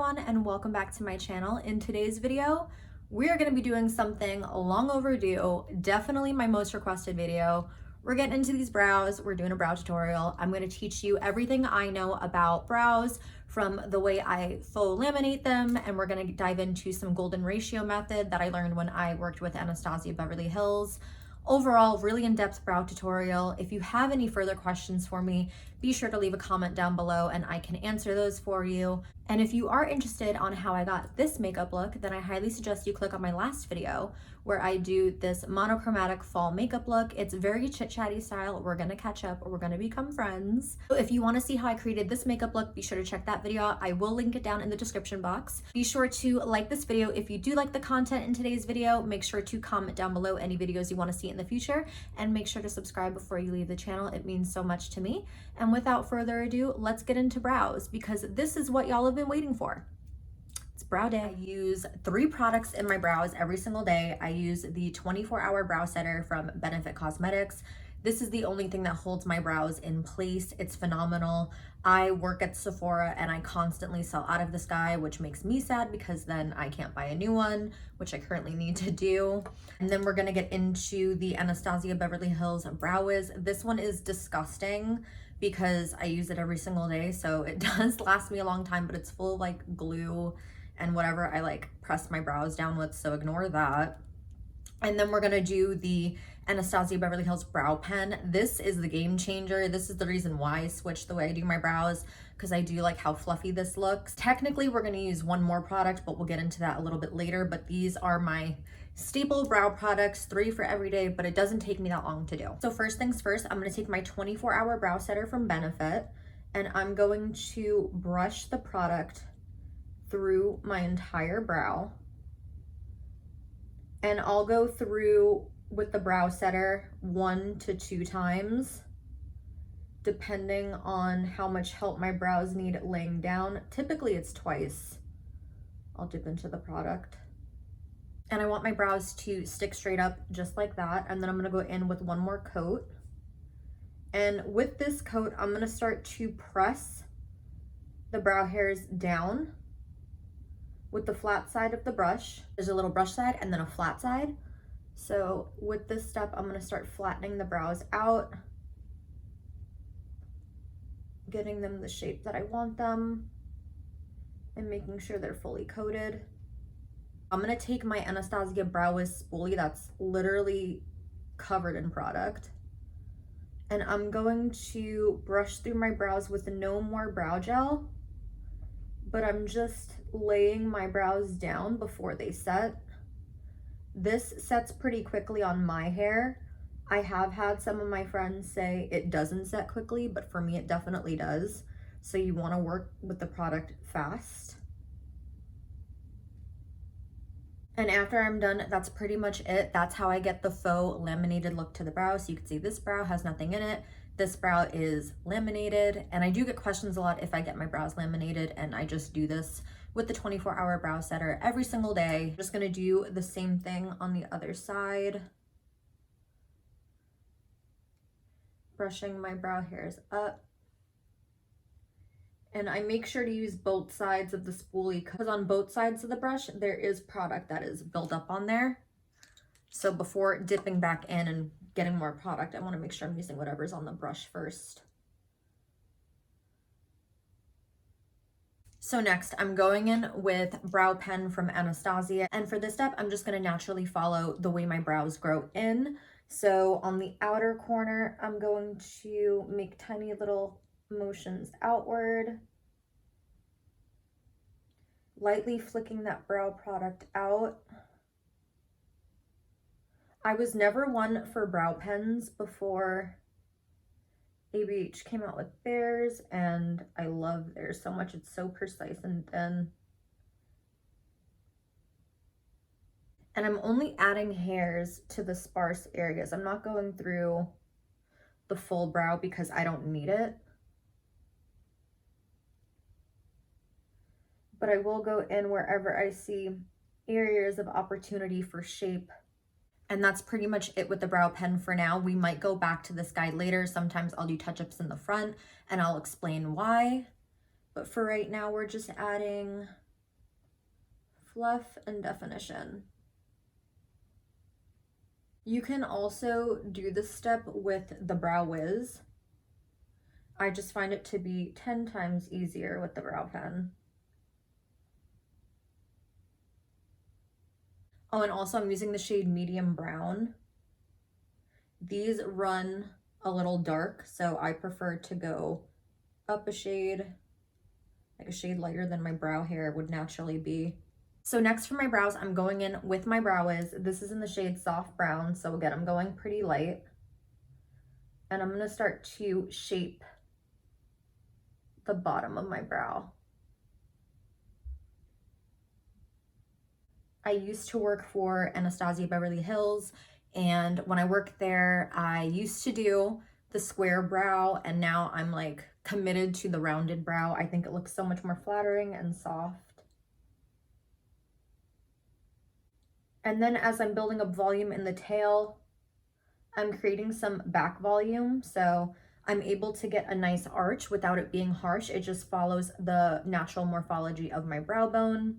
everyone, and welcome back to my channel. In today's video, we're going to be doing something long overdue, definitely my most requested video. We're getting into these brows. We're doing a brow tutorial. I'm going to teach you everything I know about brows, from the way I faux laminate them, and we're going to dive into some golden ratio method that I learned when I worked with Anastasia Beverly Hills. Overall, really in-depth brow tutorial. If you have any further questions for me, be sure to leave a comment down below and I can answer those for you. And if you are interested on how I got this makeup look, then I highly suggest you click on my last video where I do this monochromatic fall makeup look. It's very chit-chatty style. We're gonna catch up, we're gonna become friends. So if you wanna see how I created this makeup look, be sure to check that video out. I will link it down in the description box. Be sure to like this video. If you do like the content in today's video, make sure to comment down below any videos you wanna see in the future, and make sure to subscribe before you leave the channel. It means so much to me. And without further ado, let's get into brows, because this is what y'all have been waiting for. It's brow day. I use 3 products in my brows every single day. I use the 24-hour brow setter from Benefit Cosmetics. This is the only thing that holds my brows in place. It's phenomenal. I work at Sephora and I constantly sell out of this guy, which makes me sad because then I can't buy a new one, which I currently need to do. And then we're gonna get into the Anastasia Beverly Hills Brow Wiz. This one is disgusting because I use it every single day, so it does last me a long time, but it's full of like glue and whatever I like press my brows down with, so ignore that. And then we're gonna do the Anastasia Beverly Hills Brow Pen. This is the game changer. This is the reason why I switched the way I do my brows, because I do like how fluffy this looks. Technically, we're gonna use one more product, but we'll get into that a little bit later. But these are my staple brow products, 3 for every day, but it doesn't take me that long to do. So first things first, I'm gonna take my 24-hour brow setter from Benefit, and I'm going to brush the product through my entire brow. And I'll go through with the brow setter 1 to 2 times, depending on how much help my brows need laying down. Typically it's twice. I'll dip into the product. And I want my brows to stick straight up just like that. And then I'm gonna go in with one more coat. And with this coat, I'm gonna start to press the brow hairs down with the flat side of the brush. There's a little brush side and then a flat side. So with this step, I'm gonna start flattening the brows out, getting them the shape that I want them, and making sure they're fully coated. I'm gonna take my Anastasia Brow Wiz spoolie that's literally covered in product, and I'm going to brush through my brows with no more brow gel, but I'm just laying my brows down before they set. This sets pretty quickly on my hair. I have had some of my friends say it doesn't set quickly, but for me it definitely does. So you want to work with the product fast. And after I'm done, that's pretty much it. That's how I get the faux laminated look to the brow. So you can see this brow has nothing in it. This brow is laminated, and I do get questions a lot if I get my brows laminated, and I just do this with the 24-hour brow setter every single day. I'm just gonna do the same thing on the other side. Brushing my brow hairs up. And I make sure to use both sides of the spoolie, because on both sides of the brush, there is product that is built up on there. So before dipping back in and getting more product, I want to make sure I'm using whatever's on the brush first. So next, I'm going in with Brow Pen from Anastasia. And for this step, I'm just going to naturally follow the way my brows grow in. So on the outer corner, I'm going to make tiny little motions outward, lightly flicking that brow product out. I was never one for brow pens before ABH came out with theirs, and I love theirs so much. It's so precise and thin. And I'm only adding hairs to the sparse areas. I'm not going through the full brow because I don't need it. But I will go in wherever I see areas of opportunity for shape. And that's pretty much it with the brow pen for now. We might go back to this guy later. Sometimes I'll do touch-ups in the front and I'll explain why. But for right now, we're just adding fluff and definition. You can also do this step with the Brow Wiz. I just find it to be 10 times easier with the brow pen. Oh, and also I'm using the shade Medium Brown. These run a little dark, so I prefer to go up a shade, like a shade lighter than my brow hair would naturally be. So next for my brows, I'm going in with my Brow Wiz. This is in the shade Soft Brown, so again, I'm going pretty light. And I'm gonna start to shape the bottom of my brow. I used to work for Anastasia Beverly Hills, and when I worked there, I used to do the square brow, and now I'm like committed to the rounded brow. I think it looks so much more flattering and soft. And then as I'm building up volume in the tail, I'm creating some back volume, so I'm able to get a nice arch without it being harsh. It just follows the natural morphology of my brow bone.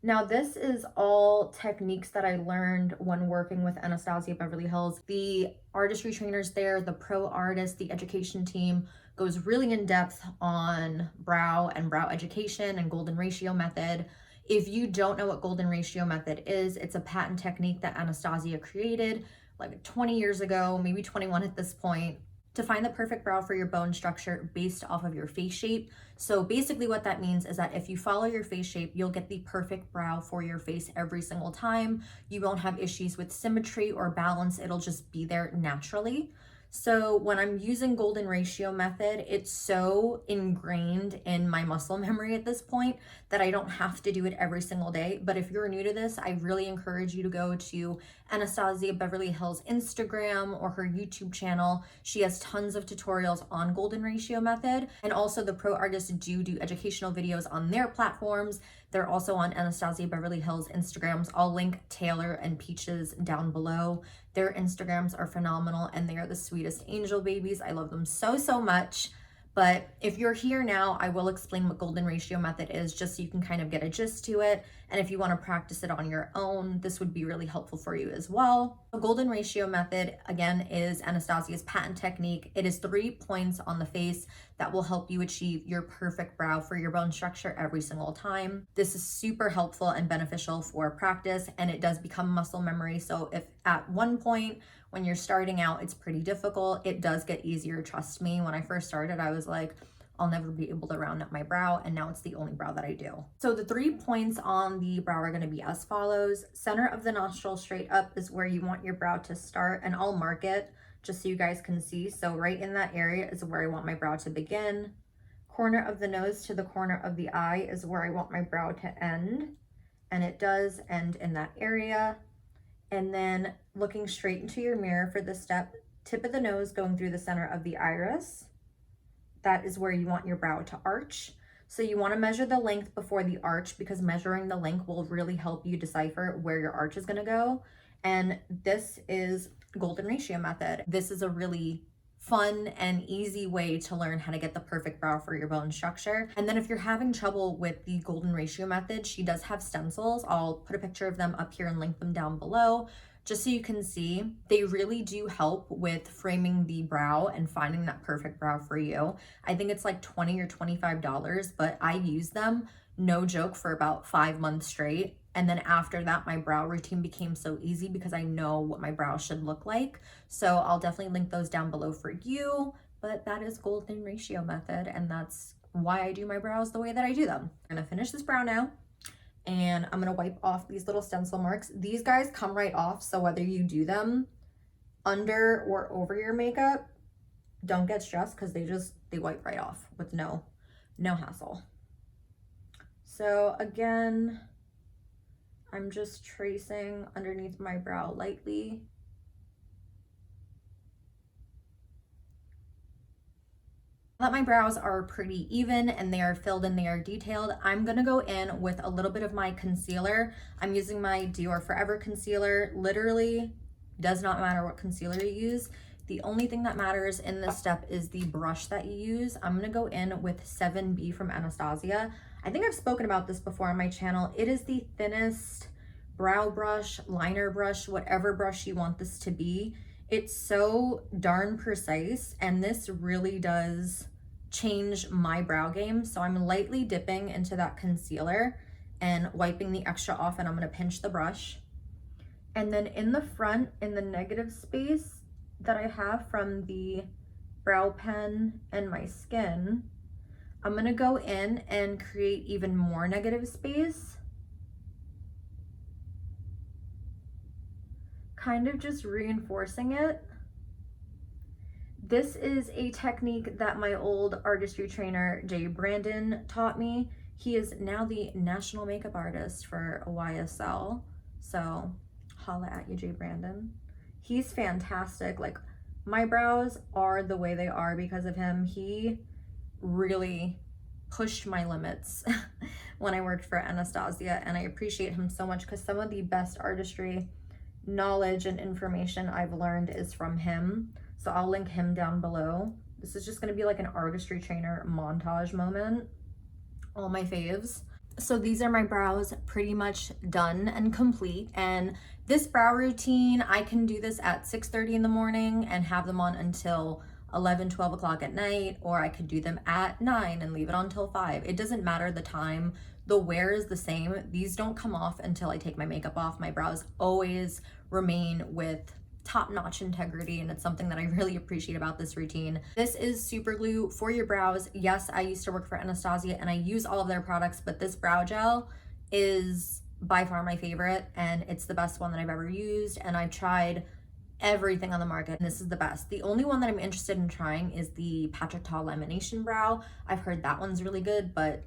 Now this is all techniques that I learned when working with Anastasia Beverly Hills. The artistry trainers there, the pro artist, the education team goes really in depth on brow and brow education and golden ratio method. If you don't know what golden ratio method is, it's a patent technique that Anastasia created like 20 years ago, maybe 21 at this point, to find the perfect brow for your bone structure based off of your face shape. So basically what that means is that if you follow your face shape, you'll get the perfect brow for your face every single time. You won't have issues with symmetry or balance. It'll just be there naturally. So when I'm using golden ratio method, it's so ingrained in my muscle memory at this point that I don't have to do it every single day. But if you're new to this, I really encourage you to go to Anastasia Beverly Hills Instagram or her YouTube channel. She has tons of tutorials on golden ratio method. And also the pro artists do educational videos on their platforms. They're also on Anastasia Beverly Hills Instagrams. I'll link Taylor and Peaches down below. Their Instagrams are phenomenal and they are the sweetest angel babies. I love them so, so much. But if you're here now, I will explain what golden ratio method is just so you can kind of get a gist to it. And if you want to practice it on your own, this would be really helpful for you as well. The golden ratio method, again, is Anastasia's patent technique. It is 3 points on the face that will help you achieve your perfect brow for your bone structure every single time. This is super helpful and beneficial for practice, and it does become muscle memory. So if at one point when you're starting out, it's pretty difficult, it does get easier. Trust me, when I first started, I was like, I'll never be able to round up my brow, and now it's the only brow that I do. So the 3 points on the brow are gonna be as follows. Center of the nostril straight up is where you want your brow to start, and I'll mark it just so you guys can see. So right in that area is where I want my brow to begin. Corner of the nose to the corner of the eye is where I want my brow to end, and it does end in that area. And then looking straight into your mirror for this step, tip of the nose going through the center of the iris. That is where you want your brow to arch. So you want to measure the length before the arch, because measuring the length will really help you decipher where your arch is going to go. And this is golden ratio method. This is a really fun and easy way to learn how to get the perfect brow for your bone structure. And then if you're having trouble with the golden ratio method, she does have stencils. I'll put a picture of them up here and link them down below just so you can see. They really do help with framing the brow and finding that perfect brow for you. I think it's like $20 or $25, but I use them, no joke, for about 5 months straight. And then after that, my brow routine became so easy because I know what my brow should look like. So I'll definitely link those down below for you. But that is golden ratio method, and that's why I do my brows the way that I do them. I'm gonna finish this brow now, and I'm gonna wipe off these little stencil marks. These guys come right off, so whether you do them under or over your makeup, don't get stressed because they wipe right off with no hassle. So again, I'm just tracing underneath my brow lightly. Now that my brows are pretty even and they are filled and they are detailed, I'm gonna go in with a little bit of my concealer. I'm using my Dior Forever concealer. Literally does not matter what concealer you use. The only thing that matters in this step is the brush that you use. I'm gonna go in with 7B from Anastasia. I think I've spoken about this before on my channel. It is the thinnest brow brush, liner brush, whatever brush you want this to be. It's so darn precise, and this really does change my brow game. So I'm lightly dipping into that concealer and wiping the extra off, and I'm gonna pinch the brush. And then in the front, in the negative space that I have from the brow pen and my skin, I'm gonna go in and create even more negative space. Kind of just reinforcing it. This is a technique that my old artistry trainer, Jay Brandon, taught me. He is now the national makeup artist for YSL. So holla at you, Jay Brandon. He's fantastic. Like, my brows are the way they are because of him. He really pushed my limits when I worked for Anastasia, and I appreciate him so much because some of the best artistry knowledge and information I've learned is from him. So I'll link him down below. This is just gonna be like an artistry trainer montage moment. All my faves. So these are my brows pretty much done and complete, and this brow routine, I can do this at 6:30 in the morning and have them on until 11, 12 o'clock at night, or I could do them at 9 and leave it on till 5. It doesn't matter the time. The wear is the same. These don't come off until I take my makeup off. My brows always remain with top-notch integrity, and it's something that I really appreciate about this routine. This is super glue for your brows. Yes, I used to work for Anastasia and I use all of their products, but this brow gel is by far my favorite, and it's the best one that I've ever used, and I've tried everything on the market, and this is the best. The only one that I'm interested in trying is the Patrick Ta Lamination Brow. I've heard that one's really good, but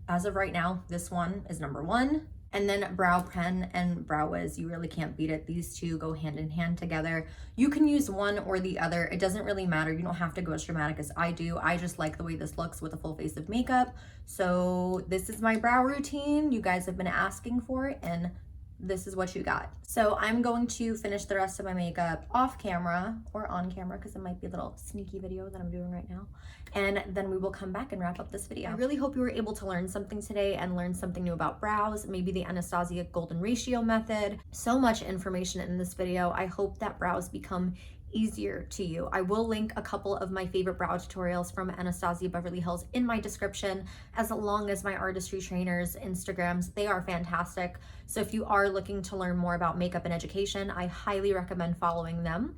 as of right now, this one is number one. And then Brow Pen and Brow Wiz, you really can't beat it. These two go hand in hand together. You can use one or the other. It doesn't really matter. You don't have to go as dramatic as I do. I just like the way this looks with a full face of makeup. So this is my brow routine. You guys have been asking for it, and this is what you got. So I'm going to finish the rest of my makeup off camera or on camera, because it might be a little sneaky video that I'm doing right now. And then we will come back and wrap up this video. I really hope you were able to learn something today and learn something new about brows, maybe the Anastasia golden ratio method. So much information in this video. I hope that brows become easier to you. I will link a couple of my favorite brow tutorials from Anastasia Beverly Hills in my description, as long as my artistry trainers Instagrams. They are fantastic. So if you are looking to learn more about makeup and education, I highly recommend following them.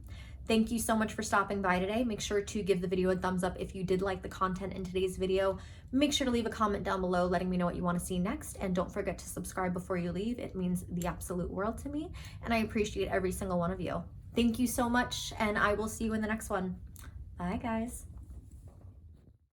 Thank you so much for stopping by today. Make sure to give the video a thumbs up if you did like the content in today's video. Make sure to leave a comment down below letting me know what you want to see next, and don't forget to subscribe before you leave. It means the absolute world to me, and I appreciate every single one of you. Thank you so much, and I will see you in the next one. Bye, guys.